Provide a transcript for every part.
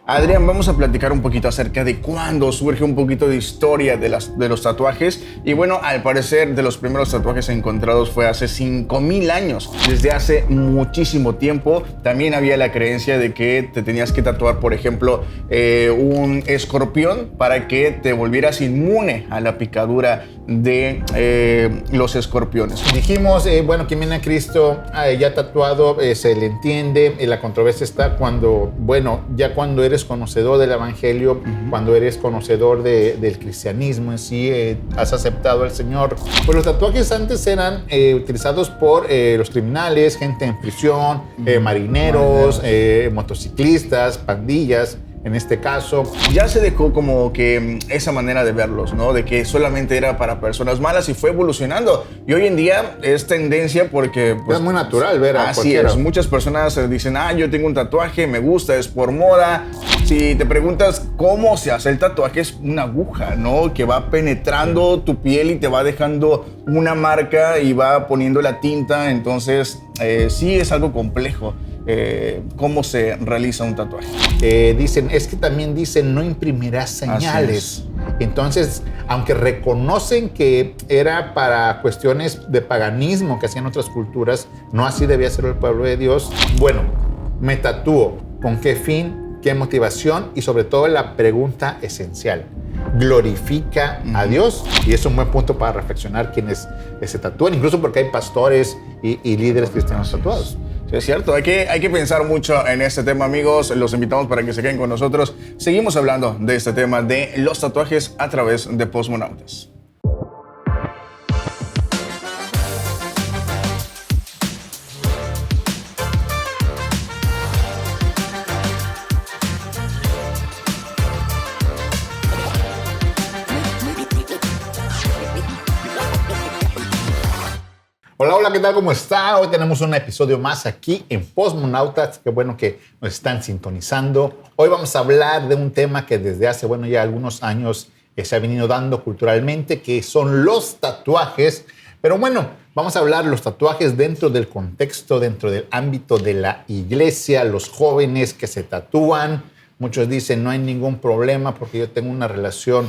Adrián, vamos a platicar un poquito acerca de cuándo surge un poquito de historia de los tatuajes. Y bueno, al parecer de los primeros tatuajes encontrados fue hace 5000 años. Desde hace muchísimo tiempo también había la creencia de que te tenías que tatuar, por ejemplo, un escorpión para que te volvieras inmune a la picadura de los escorpiones. Dijimos, bueno, quien viene a Cristo ya tatuado, se le entiende. La controversia está cuando, bueno, ya cuando eres conocedor del evangelio, cuando eres conocedor del cristianismo en sí, has aceptado al Señor. Pues los tatuajes antes eran utilizados por los criminales, gente en prisión, marineros, motociclistas, pandillas. En este caso, ya se dejó como que esa manera de verlos, ¿no? De que solamente era para personas malas y fue evolucionando. Y hoy en día es tendencia porque... Pues, es muy natural ver a así cualquiera. Es. Muchas personas dicen, yo tengo un tatuaje, me gusta, es por moda. Si te preguntas cómo se hace el tatuaje, es una aguja, ¿no? Que va penetrando tu piel y te va dejando una marca y va poniendo la tinta. Entonces, sí es algo complejo. ¿Cómo se realiza un tatuaje? También dicen no imprimirás señales. Entonces, aunque reconocen que era para cuestiones de paganismo que hacían otras culturas, no así debía ser el pueblo de Dios. Bueno, me tatúo. ¿Con qué fin? ¿Qué motivación? Y sobre todo la pregunta esencial. ¿Glorifica a Dios? Y es un buen punto para reflexionar quienes se tatúan, incluso porque hay pastores y líderes cristianos tatuados. Sí, es cierto, hay que pensar mucho en este tema, amigos. Los invitamos para que se queden con nosotros. Seguimos hablando de este tema de los tatuajes a través de Postmonautas. Hola, ¿qué tal? ¿Cómo está? Hoy tenemos un episodio más aquí en Postmonautas. Qué bueno que nos están sintonizando. Hoy vamos a hablar de un tema que desde hace, ya algunos años se ha venido dando culturalmente, que son los tatuajes. Pero bueno, vamos a hablar de los tatuajes dentro del contexto, dentro del ámbito de la iglesia, los jóvenes que se tatúan. Muchos dicen, no hay ningún problema porque yo tengo una relación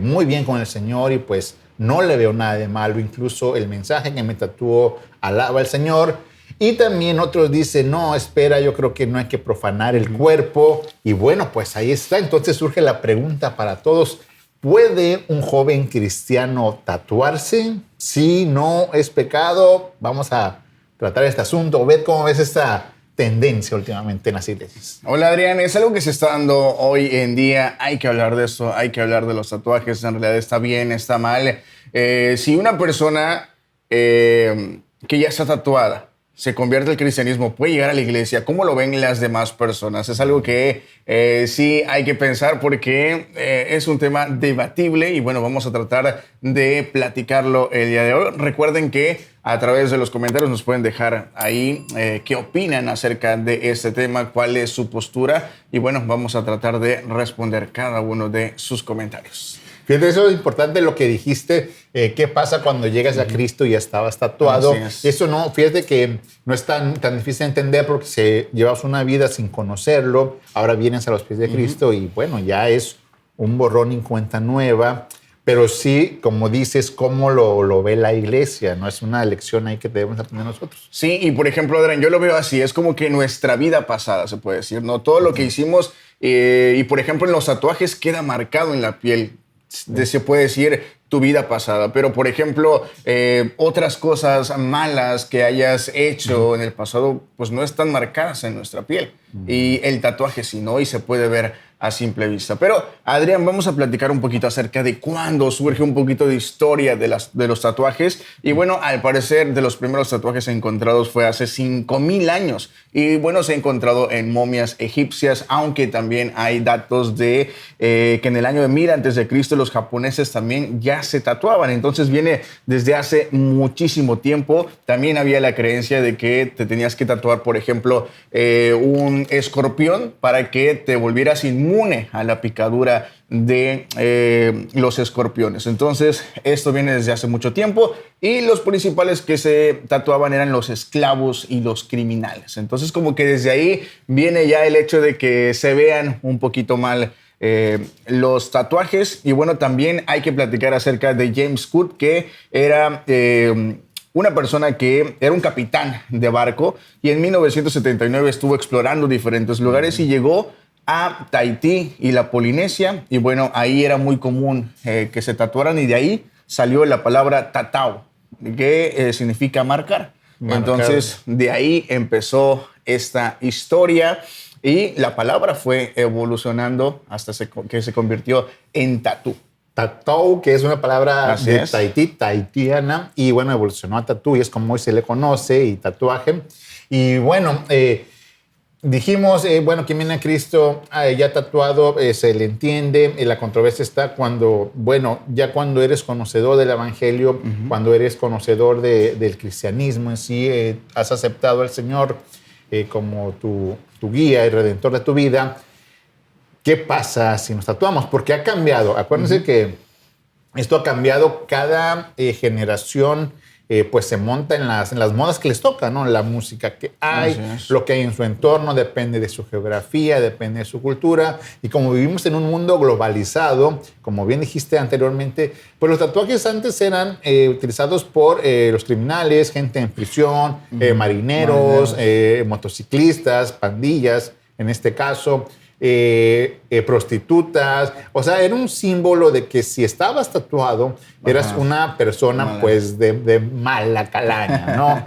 muy bien con el Señor y pues no le veo nada de malo. Incluso el mensaje que me tatuó alaba al Señor. Y también otros dicen, no, espera, yo creo que no hay que profanar el cuerpo. Y bueno, pues ahí está. Entonces surge la pregunta para todos. ¿Puede un joven cristiano tatuarse? Sí, no, es pecado. Vamos a tratar este asunto. Ved cómo ves esta tendencia últimamente en las iglesias. Hola, Adrián, es algo que se está dando hoy en día. Hay que hablar de eso, hay que hablar de los tatuajes. En realidad está bien, está mal. Si una persona que ya está tatuada se convierte al cristianismo, puede llegar a la iglesia, ¿cómo lo ven las demás personas? Es algo que sí hay que pensar porque es un tema debatible y bueno, vamos a tratar de platicarlo el día de hoy. Recuerden que a través de los comentarios nos pueden dejar ahí qué opinan acerca de este tema, cuál es su postura y bueno, vamos a tratar de responder cada uno de sus comentarios. Fíjate, eso es importante lo que dijiste. ¿Qué pasa cuando llegas a Cristo y ya estabas tatuado? Eso no, fíjate que no es tan difícil de entender porque si llevas una vida sin conocerlo, ahora vienes a los pies de Cristo y bueno, ya es un borrón y cuenta nueva. Pero sí, como dices, cómo lo ve la iglesia, ¿no? Es una lección ahí que debemos aprender nosotros. Sí, y por ejemplo, Adrián, yo lo veo así, es como que nuestra vida pasada, se puede decir, ¿no? Todo lo que hicimos y por ejemplo en los tatuajes queda marcado en la piel. Se puede decir tu vida pasada, pero por ejemplo otras cosas malas que hayas hecho en el pasado pues no están marcadas en nuestra piel y el tatuaje sí, ¿no? Y se puede ver a simple vista. Pero Adrián, vamos a platicar un poquito acerca de cuándo surge un poquito de historia de los tatuajes y bueno, al parecer de los primeros tatuajes encontrados fue hace 5000 años y bueno, se ha encontrado en momias egipcias, aunque también hay datos de que en el año de 1000 a.C. los japoneses también ya se tatuaban, entonces viene desde hace muchísimo tiempo. También había la creencia de que te tenías que tatuar, por ejemplo, un escorpión para que te volvieras inmune inmune a la picadura de los escorpiones. Entonces, esto viene desde hace mucho tiempo y los principales que se tatuaban eran los esclavos y los criminales. Entonces, como que desde ahí viene ya el hecho de que se vean un poquito mal los tatuajes. Y bueno, también hay que platicar acerca de James Cook, que era una persona que era un capitán de barco y en 1979 estuvo explorando diferentes lugares y llegó a Tahití y la Polinesia. Y bueno, ahí era muy común que se tatuaran y de ahí salió la palabra tatau, que significa marcar. Entonces, de ahí empezó esta historia. Y la palabra fue evolucionando hasta que se convirtió en tatú. Tatú, que es una palabra de Tahití, tahitiana, y bueno, evolucionó a tatú y es como hoy se le conoce, y tatuaje. Y bueno, dijimos, bueno, quien viene a Cristo ya tatuado, se le entiende. La controversia está cuando, bueno, ya cuando eres conocedor del evangelio, cuando eres conocedor del cristianismo en sí, has aceptado al Señor como tu guía y redentor de tu vida. ¿Qué pasa si nos tatuamos? Porque ha cambiado. Acuérdense que esto ha cambiado. Cada generación pues se monta en las modas que les toca, ¿no? La música que hay, lo que hay en su entorno, depende de su geografía, depende de su cultura. Y como vivimos en un mundo globalizado, como bien dijiste anteriormente, pues los tatuajes antes eran utilizados por los criminales, gente en prisión, marineros, motociclistas, pandillas, en este caso, prostitutas. O sea, era un símbolo de que si estabas tatuado, eras una persona pues de mala calaña, ¿no?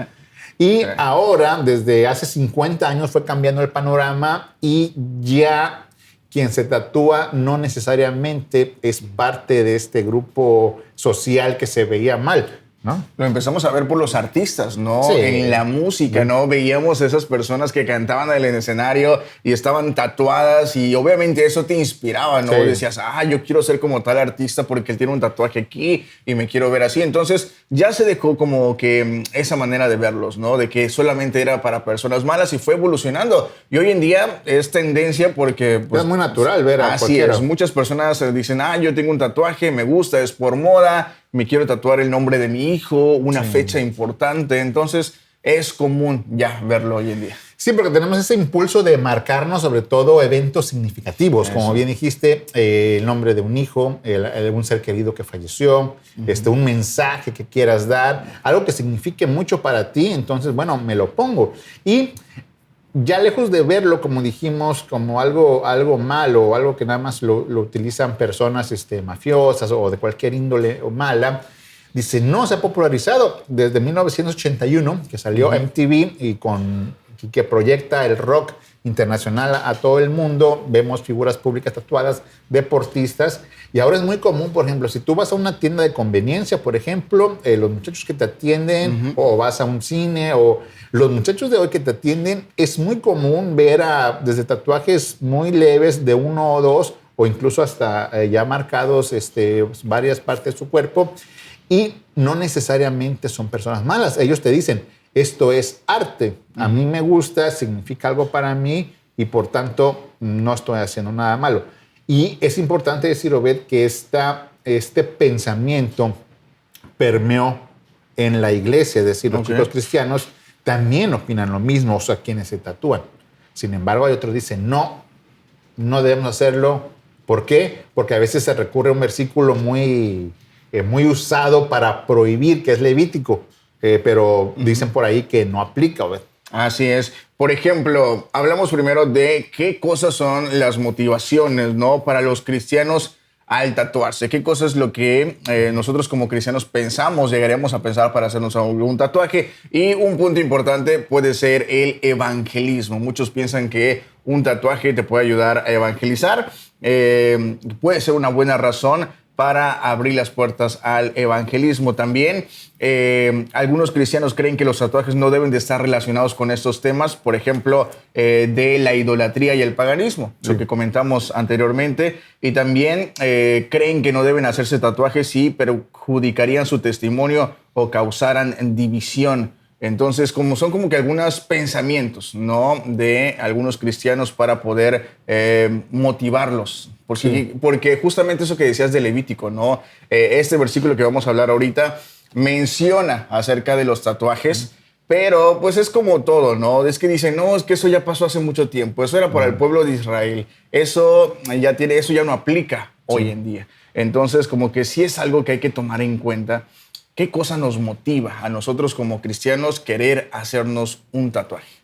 Y ahora, desde hace 50 años, fue cambiando el panorama y ya quien se tatúa no necesariamente es parte de este grupo social que se veía mal, ¿no? Lo empezamos a ver por los artistas, ¿no? Sí. En la música, ¿no? Veíamos esas personas que cantaban en el escenario y estaban tatuadas y obviamente eso te inspiraba, ¿no? Sí. Decías, yo quiero ser como tal artista porque él tiene un tatuaje aquí y me quiero ver así. Entonces ya se dejó como que esa manera de verlos, ¿no? De que solamente era para personas malas y fue evolucionando. Y hoy en día es tendencia porque... Pues, es muy natural ver a así cualquiera. Es. Muchas personas dicen, yo tengo un tatuaje, me gusta, es por moda. Me quiero tatuar el nombre de mi hijo, una fecha importante. Entonces, es común ya verlo hoy en día. Sí, porque tenemos ese impulso de marcarnos sobre todo eventos significativos. Como bien dijiste, el nombre de un hijo, un ser querido que falleció, un mensaje que quieras dar, algo que signifique mucho para ti. Entonces, bueno, me lo pongo. Y ya lejos de verlo, como dijimos, como algo malo o algo que nada más lo utilizan personas mafiosas o de cualquier índole o mala, dice, no, se ha popularizado desde 1981, que salió MTV y que proyecta el rock internacional a todo el mundo. Vemos figuras públicas tatuadas, deportistas, y ahora es muy común, por ejemplo, si tú vas a una tienda de conveniencia, por ejemplo, los muchachos que te atienden, o vas a un cine, o los muchachos de hoy que te atienden, es muy común ver desde tatuajes muy leves de 1 o 2, o incluso hasta ya marcados varias partes de su cuerpo, y no necesariamente son personas malas. Ellos te dicen, esto es arte, a mí me gusta, significa algo para mí y por tanto no estoy haciendo nada malo. Y es importante decir, Obed, que este pensamiento permeó en la iglesia, es decir, los chicos cristianos también opinan lo mismo, o sea, quienes se tatúan. Sin embargo, hay otros que dicen, no debemos hacerlo. ¿Por qué? Porque a veces se recurre a un versículo muy usado para prohibir, que es Levítico. Pero dicen por ahí que no aplica, ¿ves? Así es. Por ejemplo, hablamos primero de qué cosas son las motivaciones, ¿no? Para los cristianos al tatuarse. ¿Qué cosa es lo que nosotros como cristianos llegaríamos a pensar para hacernos un tatuaje? Y un punto importante puede ser el evangelismo. Muchos piensan que un tatuaje te puede ayudar a evangelizar. Puede ser una buena razón para abrir las puertas al evangelismo. También algunos cristianos creen que los tatuajes no deben de estar relacionados con estos temas, por ejemplo, de la idolatría y el paganismo, lo que comentamos anteriormente. Y también creen que no deben hacerse tatuajes si perjudicarían su testimonio o causaran división Entonces, como son como que algunos pensamientos, ¿no? De algunos cristianos para poder motivarlos. Porque justamente eso que decías de Levítico, ¿no? Este versículo que vamos a hablar ahorita menciona acerca de los tatuajes, pero pues es como todo, ¿no? Es que dicen, no, es que eso ya pasó hace mucho tiempo, eso era para el pueblo de Israel, eso ya no aplica hoy en día. Entonces, como que sí es algo que hay que tomar en cuenta. ¿Qué cosa nos motiva a nosotros como cristianos querer hacernos un tatuaje?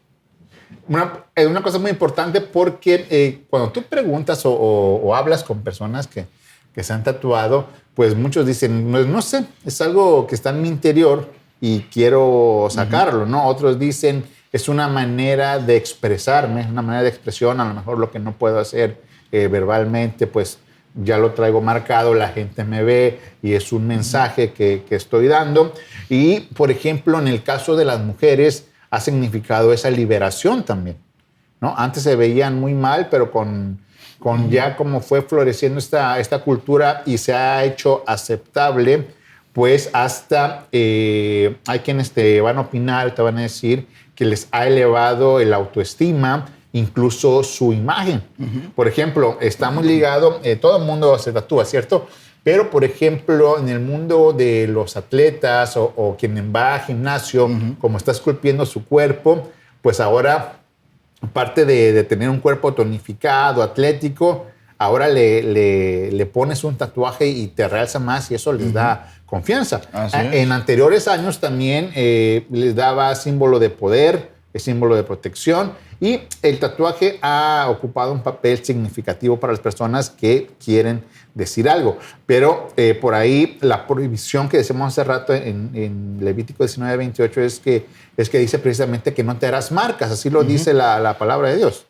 Una cosa muy importante porque cuando tú preguntas o hablas con personas que se han tatuado, pues muchos dicen, no sé, es algo que está en mi interior y quiero sacarlo, ¿no? Otros dicen, es una manera de expresarme, una manera de expresión, a lo mejor lo que no puedo hacer verbalmente, pues ya lo traigo marcado, la gente me ve y es un mensaje que estoy dando. Y, por ejemplo, en el caso de las mujeres, ha significado esa liberación también, ¿no? Antes se veían muy mal, pero con ya como fue floreciendo esta cultura y se ha hecho aceptable, pues hasta hay quienes te van a opinar, te van a decir que les ha elevado el autoestima, incluso su imagen. Por ejemplo, está muy ligado, todo el mundo se tatúa, ¿cierto? Pero, por ejemplo, en el mundo de los atletas o quien va a gimnasio, como está esculpiendo su cuerpo, pues ahora, aparte de tener un cuerpo tonificado, atlético, ahora le pones un tatuaje y te realza más y eso les da confianza. En anteriores años también les daba símbolo de poder, símbolo de protección, y el tatuaje ha ocupado un papel significativo para las personas que quieren decir algo. Pero por ahí la prohibición que decíamos hace rato en Levítico 19:28 es que dice precisamente que no te harás marcas, así lo dice la palabra de Dios.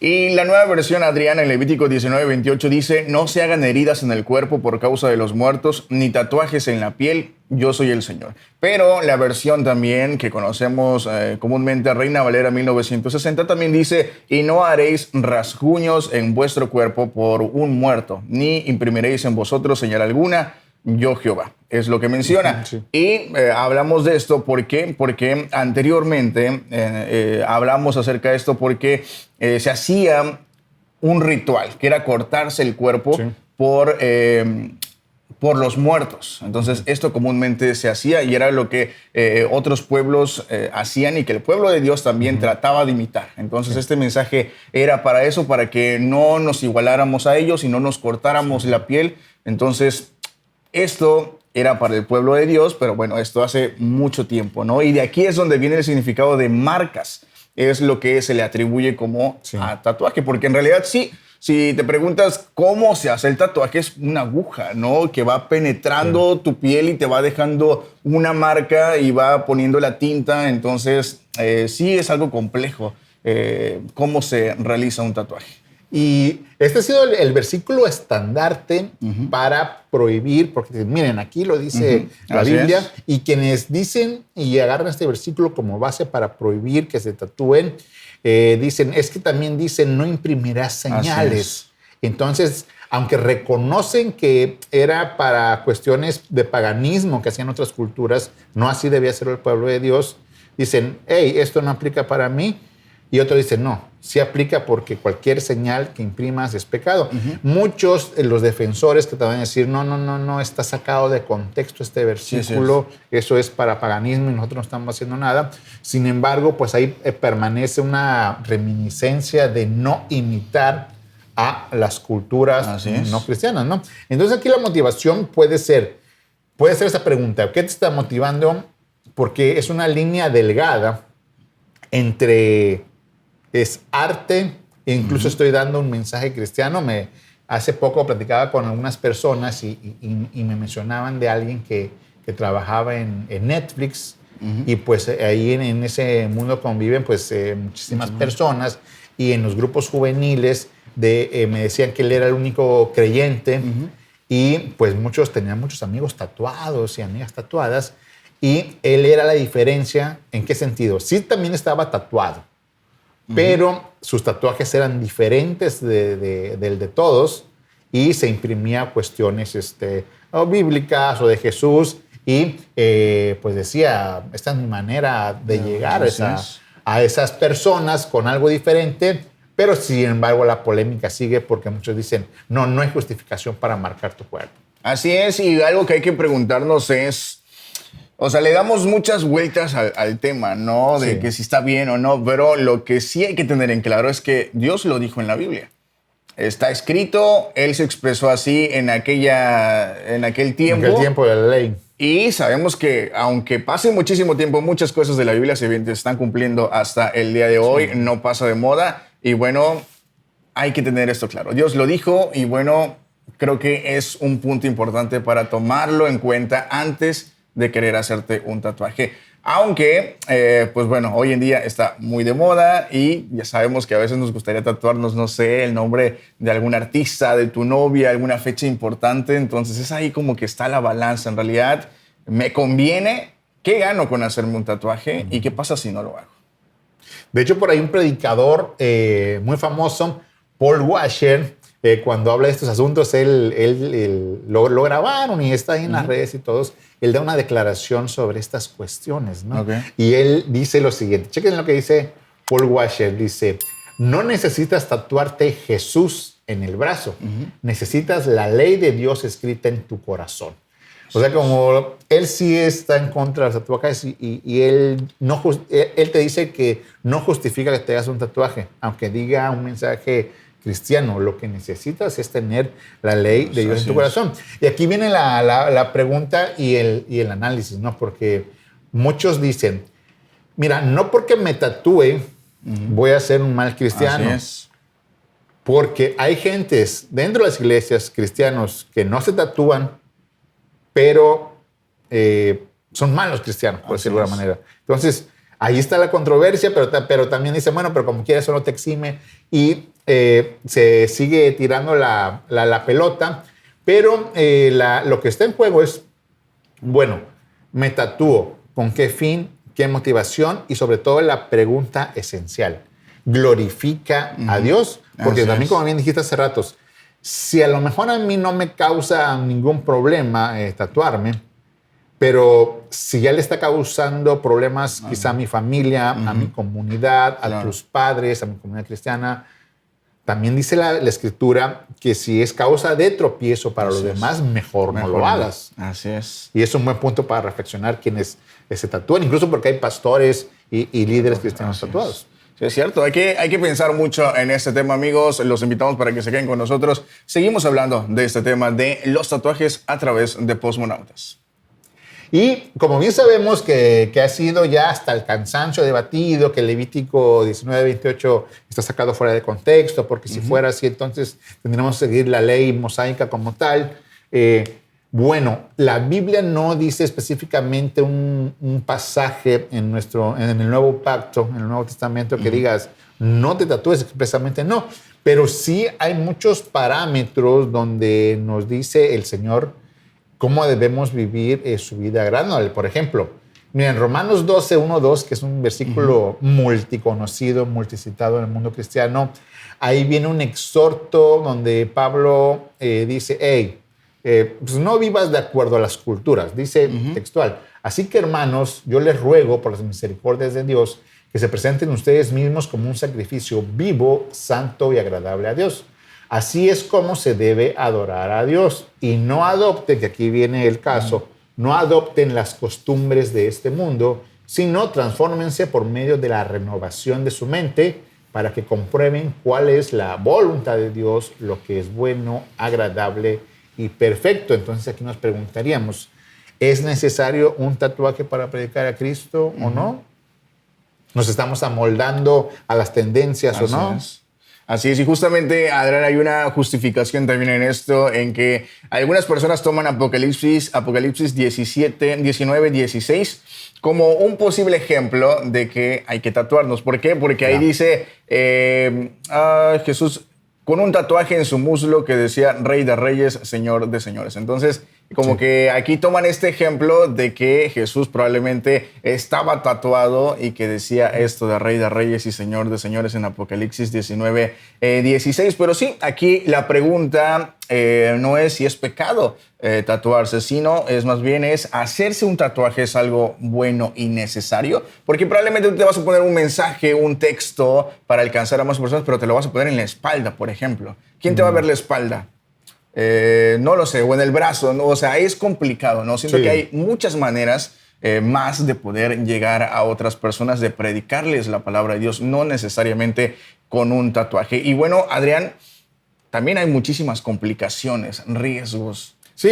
Y la nueva versión, Adriana, en Levítico 19:28 dice, no se hagan heridas en el cuerpo por causa de los muertos, ni tatuajes en la piel, yo soy el Señor. Pero la versión también que conocemos comúnmente, Reina Valera 1960, también dice, y no haréis rasguños en vuestro cuerpo por un muerto, ni imprimiréis en vosotros señal alguna, yo Jehová. Es lo que menciona. Sí. Y hablamos de esto porque anteriormente hablamos acerca de esto porque se hacía un ritual, que era cortarse el cuerpo por los muertos. Entonces, esto comúnmente se hacía y era lo que otros pueblos hacían y que el pueblo de Dios también trataba de imitar. Entonces, este mensaje era para eso, para que no nos igualáramos a ellos y no nos cortáramos la piel. Entonces, esto era para el pueblo de Dios, pero bueno, esto hace mucho tiempo, ¿no? Y de aquí es donde viene el significado de marcas. Es lo que se le atribuye como a tatuaje, porque en realidad sí, si te preguntas cómo se hace el tatuaje, es una aguja, ¿no? Que va penetrando tu piel y te va dejando una marca y va poniendo la tinta. Entonces, sí es algo complejo cómo se realiza un tatuaje. Y este ha sido el versículo estandarte para prohibir, porque miren, aquí lo dice la Biblia, y quienes dicen y agarran este versículo como base para prohibir que se tatúen, dicen, es que también dicen, no imprimirás señales. Entonces, aunque reconocen que era para cuestiones de paganismo que hacían otras culturas, no así debía ser el pueblo de Dios, dicen, hey, esto no aplica para mí. Y otro dice, no, sí aplica porque cualquier señal que imprimas es pecado. Muchos, los defensores que te van a decir, no, está sacado de contexto este versículo, eso es para paganismo y nosotros no estamos haciendo nada. Sin embargo, pues ahí permanece una reminiscencia de no imitar a las culturas no cristianas, ¿no? Entonces aquí la motivación puede ser esa pregunta, ¿qué te está motivando? Porque es una línea delgada entre... es arte, e incluso estoy dando un mensaje cristiano. Hace poco platicaba con algunas personas y me mencionaban de alguien que trabajaba en Netflix y pues ahí en ese mundo conviven pues muchísimas personas y en los grupos juveniles me decían que él era el único creyente y pues tenían muchos amigos tatuados y amigas tatuadas y él era la diferencia. ¿En qué sentido? Sí, también estaba tatuado. Pero sus tatuajes eran diferentes del de todos y se imprimía cuestiones bíblicas o de Jesús y pues decía, esta es mi manera de llegar a esas personas con algo diferente, pero sin embargo la polémica sigue porque muchos dicen, no hay justificación para marcar tu cuerpo. Así es, y algo que hay que preguntarnos es, o sea, le damos muchas vueltas al tema, ¿no? De que si está bien o no, pero lo que sí hay que tener en claro es que Dios lo dijo en la Biblia. Está escrito, Él se expresó así en aquel tiempo. En aquel tiempo de la ley. Y sabemos que aunque pase muchísimo tiempo, muchas cosas de la Biblia se están cumpliendo hasta el día de hoy, no pasa de moda. Y bueno, hay que tener esto claro. Dios lo dijo y bueno, creo que es un punto importante para tomarlo en cuenta antes de querer hacerte un tatuaje. Aunque, pues bueno, hoy en día está muy de moda y ya sabemos que a veces nos gustaría tatuarnos, no sé, el nombre de algún artista, de tu novia, alguna fecha importante. Entonces es ahí como que está la balanza. En realidad, ¿me conviene? ¿Qué gano con hacerme un tatuaje? ¿Y qué pasa si no lo hago? De hecho, por ahí un predicador muy famoso, Paul Washer, cuando habla de estos asuntos, él lo grabaron y está ahí en las redes y todos. Él da una declaración sobre estas cuestiones, ¿no? Okay. Y él dice lo siguiente. Chequen lo que dice Paul Washer. Dice, no necesitas tatuarte Jesús en el brazo. Necesitas la ley de Dios escrita en tu corazón. O sea, como él sí está en contra de los tatuajes y él te dice que no justifica que te hagas un tatuaje, aunque diga un mensaje cristiano. Lo que necesitas es tener la ley de Dios en tu corazón. Y aquí viene la pregunta y el análisis, ¿no? Porque muchos dicen, mira, no porque me tatúe voy a ser un mal cristiano. Así es. Porque hay gentes dentro de las iglesias cristianos que no se tatúan, pero son malos cristianos, por decirlo de alguna manera. Entonces, ahí está la controversia, pero también dicen, bueno, pero como quieras, eso no te exime. Y se sigue tirando la pelota. Pero lo que está en juego es, bueno, me tatúo. ¿Con qué fin? ¿Qué motivación? Y sobre todo la pregunta esencial. ¿Glorifica a Dios? Porque Así también, es. como bien dijiste hace ratos, si a lo mejor a mí no me causa ningún problema tatuarme, pero si ya le está causando problemas quizá a mi familia, a mi comunidad, a tus padres, a mi comunidad cristiana, también dice la Escritura que si es causa de tropiezo para los demás, mejor no lo hagas. Así es. Y es un buen punto para reflexionar quienes se tatúan, incluso porque hay pastores y líderes cristianos tatuados. Sí, es cierto. Hay que pensar mucho en este tema, amigos. Los invitamos para que se queden con nosotros. Seguimos hablando de este tema de los tatuajes a través de Postmonautas. Y como bien sabemos que ha sido ya hasta el cansancio debatido, que el Levítico 19:28 está sacado fuera de contexto, porque si fuera así, entonces tendríamos que seguir la ley mosaica como tal. Bueno, la Biblia no dice específicamente un pasaje en el Nuevo Pacto, en el Nuevo Testamento, que digas, no te tatúes expresamente, no. Pero sí hay muchos parámetros donde nos dice el Señor cómo debemos vivir su vida agradable. Por ejemplo, miren, Romanos 12:1-2, que es un versículo multiconocido, multicitado en el mundo cristiano, ahí viene un exhorto donde Pablo dice, hey, pues no vivas de acuerdo a las culturas, dice textual. Así que, hermanos, yo les ruego por las misericordias de Dios que se presenten ustedes mismos como un sacrificio vivo, santo y agradable a Dios. Así es como se debe adorar a Dios. Y no adopten, que aquí viene el caso, no adopten las costumbres de este mundo, sino transfórmense por medio de la renovación de su mente para que comprueben cuál es la voluntad de Dios, lo que es bueno, agradable y perfecto. Entonces aquí nos preguntaríamos, ¿es necesario un tatuaje para predicar a Cristo o no? ¿Nos estamos amoldando a las tendencias o no? Así es, y justamente, Adrián, hay una justificación también en esto, en que algunas personas toman Apocalipsis 19:16 como un posible ejemplo de que hay que tatuarnos. ¿Por qué? Porque ahí dice Jesús con un tatuaje en su muslo que decía Rey de Reyes, Señor de Señores. Entonces, Como que aquí toman este ejemplo de que Jesús probablemente estaba tatuado y que decía esto de Rey de Reyes y Señor de Señores en Apocalipsis 19, 16. Pero sí, aquí la pregunta no es si es pecado tatuarse, sino es más bien es hacerse un tatuaje es algo bueno y necesario, porque probablemente te vas a poner un mensaje, un texto para alcanzar a más personas, pero te lo vas a poner en la espalda, por ejemplo. ¿Quién te va a ver la espalda? No lo sé, o en el brazo, ¿no? O sea, es complicado, ¿no? Siento que hay muchas maneras más de poder llegar a otras personas, de predicarles la palabra de Dios, no necesariamente con un tatuaje. Y bueno, Adrián, también hay muchísimas complicaciones, riesgos. Sí,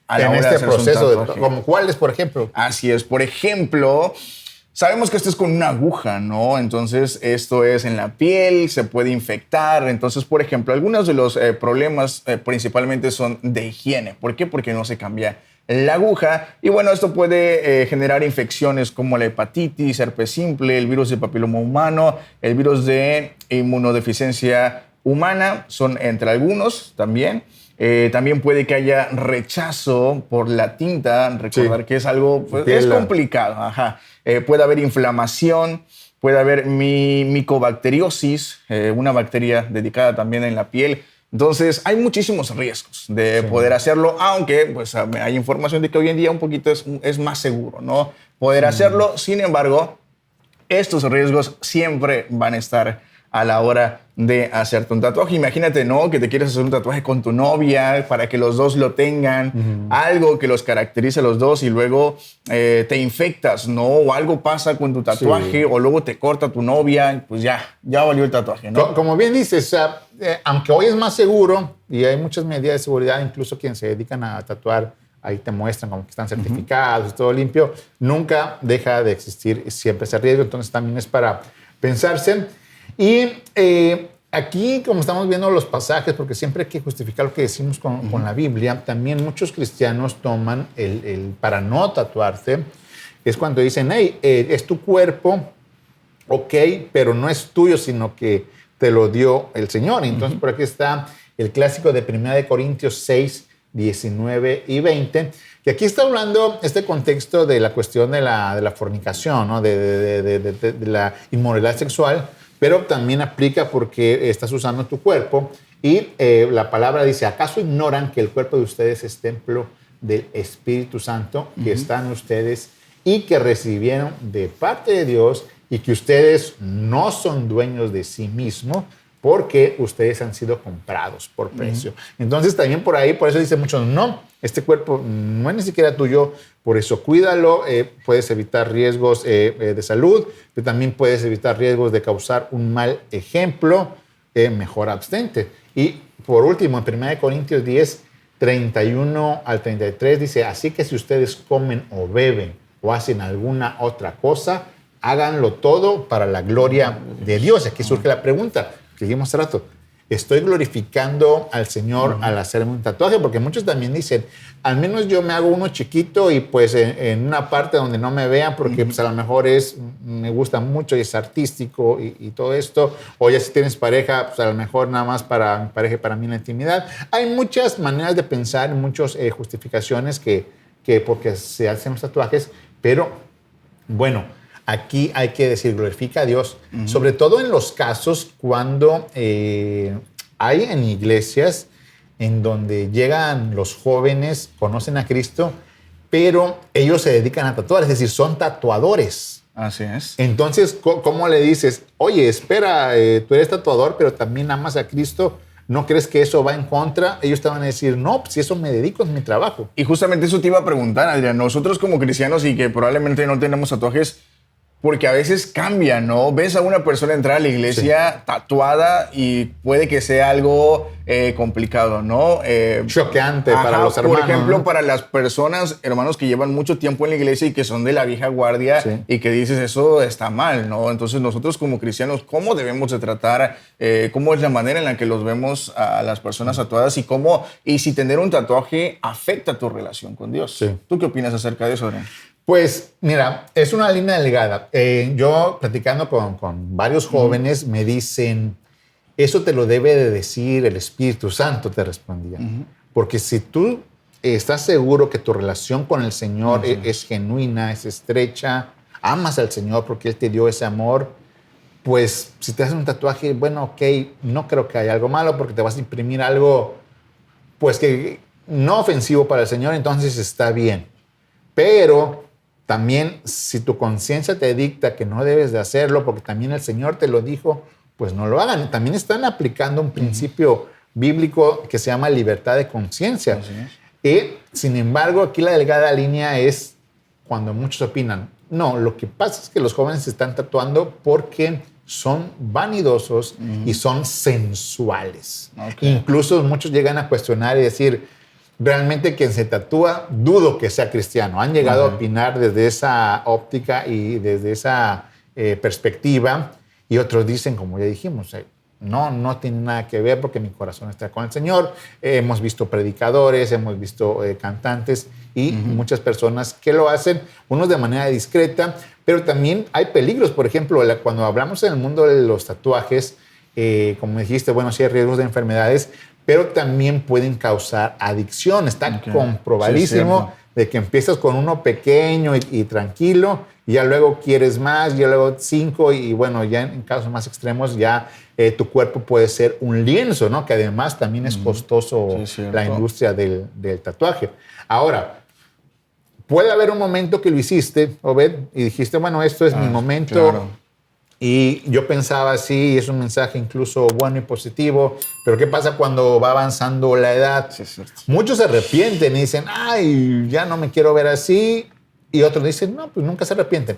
a la en hora este de hacerse un proceso, tatuaje. ¿como cuáles, por ejemplo? Así es, por ejemplo, sabemos que esto es con una aguja, ¿no? Entonces, esto es en la piel, se puede infectar. Entonces, por ejemplo, algunos de los problemas principalmente son de higiene. ¿Por qué? Porque no se cambia la aguja. Y bueno, esto puede generar infecciones como la hepatitis, herpes simple, el virus de papiloma humano, el virus de inmunodeficiencia humana, son entre algunos también. También puede que haya rechazo por la tinta, recordar que es algo, pues, es complicado. Ajá. Puede haber inflamación, puede haber micobacteriosis, una bacteria dedicada también en la piel. Entonces, hay muchísimos riesgos de poder hacerlo, aunque pues, hay información de que hoy en día un poquito es más seguro, ¿no? Poder hacerlo. Sin embargo, estos riesgos siempre van a estar a la hora de hacerte un tatuaje. Imagínate, ¿no? Que te quieres hacer un tatuaje con tu novia para que los dos lo tengan, algo que los caracterice a los dos y luego te infectas, ¿no? O algo pasa con tu tatuaje o luego te corta tu novia, pues ya valió el tatuaje, ¿no? Como bien dices, o sea, aunque hoy es más seguro y hay muchas medidas de seguridad, incluso quienes se dedican a tatuar, ahí te muestran como que están certificados y todo limpio, nunca deja de existir siempre ese riesgo, entonces también es para pensarse. Y aquí, como estamos viendo los pasajes, porque siempre hay que justificar lo que decimos con la Biblia, también muchos cristianos toman para no tatuarse, es cuando dicen, hey, es tu cuerpo, ok, pero no es tuyo, sino que te lo dio el Señor. Entonces, por aquí está el clásico de 1 Corintios 6, 19 y 20, que aquí está hablando este contexto de la cuestión de la fornicación, ¿no? de la inmoralidad sexual, pero también aplica porque estás usando tu cuerpo y la palabra dice, ¿acaso ignoran que el cuerpo de ustedes es templo del Espíritu Santo que está en ustedes y que recibieron de parte de Dios y que ustedes no son dueños de sí mismos porque ustedes han sido comprados por precio? Entonces también por ahí, por eso dicen muchos, no, este cuerpo no es ni siquiera tuyo, por eso cuídalo, puedes evitar riesgos de salud, pero también puedes evitar riesgos de causar un mal ejemplo, mejor abstente. Y por último, en 1 Corintios 10, 31 al 33 dice, así que si ustedes comen o beben o hacen alguna otra cosa, háganlo todo para la gloria de Dios. Aquí surge la pregunta que dijimos hace rato, ¿estoy glorificando al Señor al hacerme un tatuaje? Porque muchos también dicen, al menos yo me hago uno chiquito y pues en una parte donde no me vean, porque pues a lo mejor me gusta mucho y es artístico y todo esto, o ya si tienes pareja, pues a lo mejor nada más para mi pareja y para mí en la intimidad. Hay muchas maneras de pensar, muchas justificaciones que porque se hacen los tatuajes, pero bueno, aquí hay que decir, glorifica a Dios, sobre todo en los casos cuando hay en iglesias en donde llegan los jóvenes, conocen a Cristo, pero ellos se dedican a tatuar, es decir, son tatuadores. Así es. Entonces, ¿cómo le dices? Oye, espera, tú eres tatuador, pero también amas a Cristo. ¿No crees que eso va en contra? Ellos te van a decir, no, si eso me dedico, es mi trabajo. Y justamente eso te iba a preguntar, Adrián. Nosotros como cristianos y que probablemente no tenemos tatuajes, porque a veces cambia, ¿no? Ves a una persona entrar a la iglesia tatuada y puede que sea algo complicado, ¿no? Choqueante para los hermanos. Por ejemplo, ¿no? Para las personas, hermanos que llevan mucho tiempo en la iglesia y que son de la vieja guardia y que dices, eso está mal, ¿no? Entonces nosotros como cristianos, ¿cómo debemos de tratar? ¿Cómo es la manera en la que los vemos a las personas tatuadas? Y si tener un tatuaje afecta tu relación con Dios. Sí. ¿Tú qué opinas acerca de eso, Adrián? Pues mira, es una línea delgada. Yo platicando con varios jóvenes me dicen, eso te lo debe de decir el Espíritu Santo, te respondía. Porque si tú estás seguro que tu relación con el Señor es genuina, es estrecha, amas al Señor porque Él te dio ese amor, pues si te haces un tatuaje, bueno, ok, no creo que haya algo malo porque te vas a imprimir algo, pues que no ofensivo para el Señor, entonces está bien. Pero también si tu conciencia te dicta que no debes de hacerlo porque también el Señor te lo dijo, pues no lo hagan. También están aplicando un principio bíblico que se llama libertad de conciencia. Y sin embargo, aquí la delgada línea es cuando muchos opinan, no, lo que pasa es que los jóvenes se están tatuando porque son vanidosos y son sensuales. Incluso muchos llegan a cuestionar y decir, realmente quien se tatúa, dudo que sea cristiano. Han llegado a opinar desde esa óptica y desde esa perspectiva. Y otros dicen, como ya dijimos, no tiene nada que ver porque mi corazón está con el Señor. Hemos visto predicadores, hemos visto cantantes y muchas personas que lo hacen, unos de manera discreta, pero también hay peligros. Por ejemplo, cuando hablamos en el mundo de los tatuajes, como dijiste, bueno, sí hay riesgos de enfermedades, pero también pueden causar adicción. Está comprobadísimo de que empiezas con uno pequeño y tranquilo, y ya luego quieres más, ya luego 5, y bueno, ya en casos más extremos ya tu cuerpo puede ser un lienzo, ¿no? Que además también es costoso la industria del tatuaje. Ahora, puede haber un momento que lo hiciste, Obed, y dijiste, bueno, esto es mi momento. Claro. Y yo pensaba así, es un mensaje incluso bueno y positivo, pero ¿qué pasa cuando va avanzando la edad? Muchos se arrepienten y dicen, ay, ya no me quiero ver así, y otros dicen, no, pues nunca se arrepienten.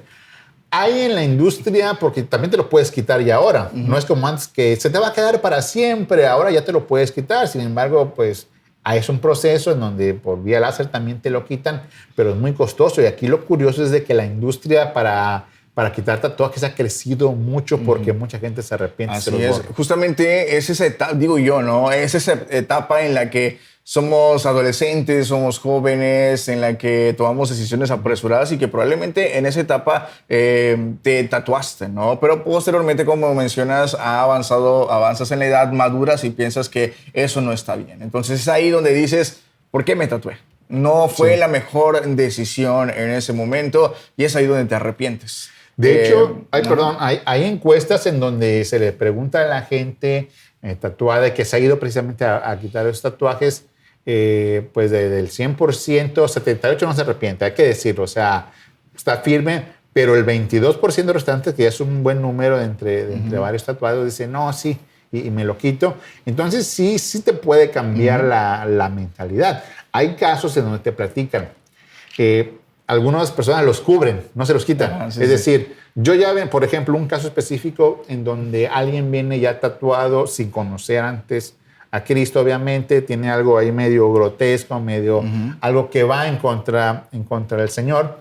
Hay en la industria, porque también te lo puedes quitar ya ahora, no es como antes que se te va a quedar para siempre, ahora ya te lo puedes quitar, sin embargo, pues es un proceso en donde por vía láser también te lo quitan, pero es muy costoso, y aquí lo curioso es de que la industria para quitar tatuajes ha crecido mucho porque mucha gente se arrepiente. Así es. Justamente es esa etapa, digo yo, ¿no? Es esa etapa en la que somos adolescentes, somos jóvenes, en la que tomamos decisiones apresuradas y que probablemente en esa etapa te tatuaste, ¿no? Pero posteriormente, como mencionas, avanzas en la edad, maduras y piensas que eso no está bien. Entonces es ahí donde dices, ¿por qué me tatué? No fue la mejor decisión en ese momento y es ahí donde te arrepientes. De hecho, hay encuestas en donde se le pregunta a la gente tatuada que se ha ido precisamente a quitar los tatuajes, pues del 100%, 78% no se arrepiente, hay que decirlo, o sea, está firme, pero el 22% restante, que ya es un buen número entre varios tatuados, dice, no, sí, y me lo quito. Entonces sí te puede cambiar la mentalidad. Hay casos en donde te platican que algunas personas los cubren, no se los quitan. Es decir, yo ya ven, por ejemplo, un caso específico en donde alguien viene ya tatuado sin conocer antes a Cristo, obviamente, tiene algo ahí medio grotesco, medio algo que va en contra del Señor.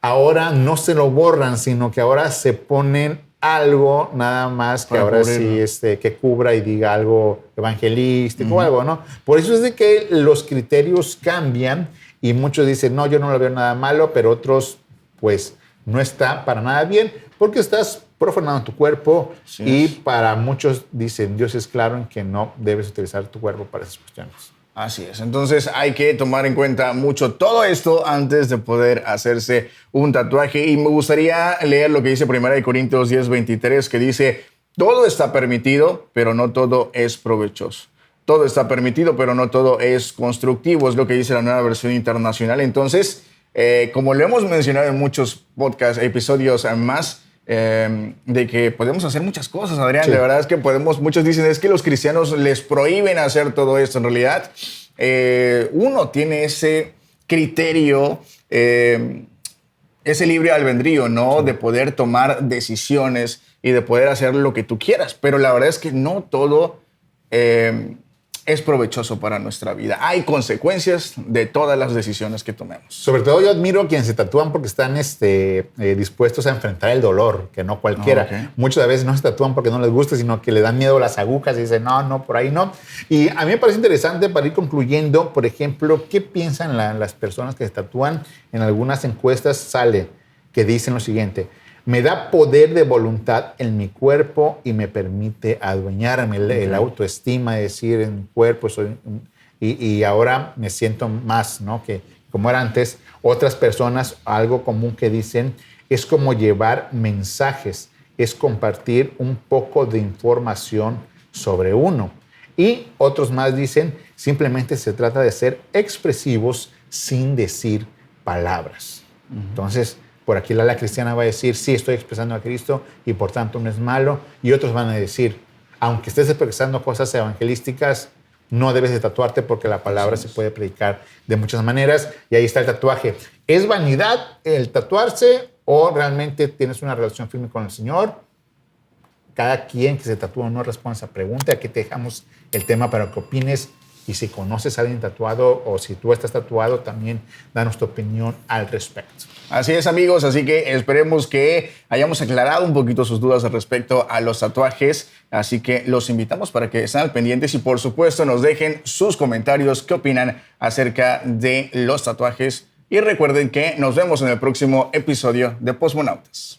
Ahora no se lo borran, sino que ahora se ponen algo nada más que ahora cubrirlo. Sí que cubra y diga algo evangelístico o algo, ¿no? Por eso es de que los criterios cambian y muchos dicen, no, yo no lo veo nada malo, pero otros, pues, no está para nada bien porque estás profanando tu cuerpo y para muchos dicen, Dios es claro en que no debes utilizar tu cuerpo para esas cuestiones. Así es. Entonces hay que tomar en cuenta mucho todo esto antes de poder hacerse un tatuaje. Y me gustaría leer lo que dice 1 Corintios 10:23, que dice, todo está permitido, pero no todo es provechoso. Todo está permitido, pero no todo es constructivo. Es lo que dice la Nueva Versión Internacional. Entonces, como lo hemos mencionado en muchos podcasts, episodios más, de que podemos hacer muchas cosas, Adrián. De verdad es que muchos dicen, es que los cristianos les prohíben hacer todo esto. En realidad, uno tiene ese criterio, ese libre albedrío, ¿no? De poder tomar decisiones y de poder hacer lo que tú quieras. Pero la verdad es que no todo es provechoso para nuestra vida. Hay consecuencias de todas las decisiones que tomemos. Sobre todo yo admiro a quienes se tatúan porque están dispuestos a enfrentar el dolor, que no cualquiera. Muchas veces no se tatúan porque no les gusta, sino que le dan miedo a las agujas y dicen, no, por ahí no. Y a mí me parece interesante para ir concluyendo, por ejemplo, ¿qué piensan las personas que se tatúan? En algunas encuestas sale que dicen lo siguiente: me da poder de voluntad en mi cuerpo y me permite adueñarme. La autoestima, decir, en mi cuerpo y ahora me siento más, ¿no? Que como era antes. Otras personas, algo común que dicen, es como llevar mensajes, es compartir un poco de información sobre uno. Y otros más dicen, simplemente se trata de ser expresivos sin decir palabras. Entonces, por aquí la ala cristiana va a decir, sí, estoy expresando a Cristo y por tanto no es malo. Y otros van a decir, aunque estés expresando cosas evangelísticas, no debes de tatuarte porque la palabra se puede predicar de muchas maneras. Y ahí está el tatuaje. ¿Es vanidad el tatuarse o realmente tienes una relación firme con el Señor? Cada quien que se tatúa no responde a esa pregunta. Aquí te dejamos el tema para que opines. Y si conoces a alguien tatuado o si tú estás tatuado, también danos tu opinión al respecto. Así es, amigos. Así que esperemos que hayamos aclarado un poquito sus dudas respecto a los tatuajes. Así que los invitamos para que estén al pendientes y, por supuesto, nos dejen sus comentarios, qué opinan acerca de los tatuajes. Y recuerden que nos vemos en el próximo episodio de Postmonautas.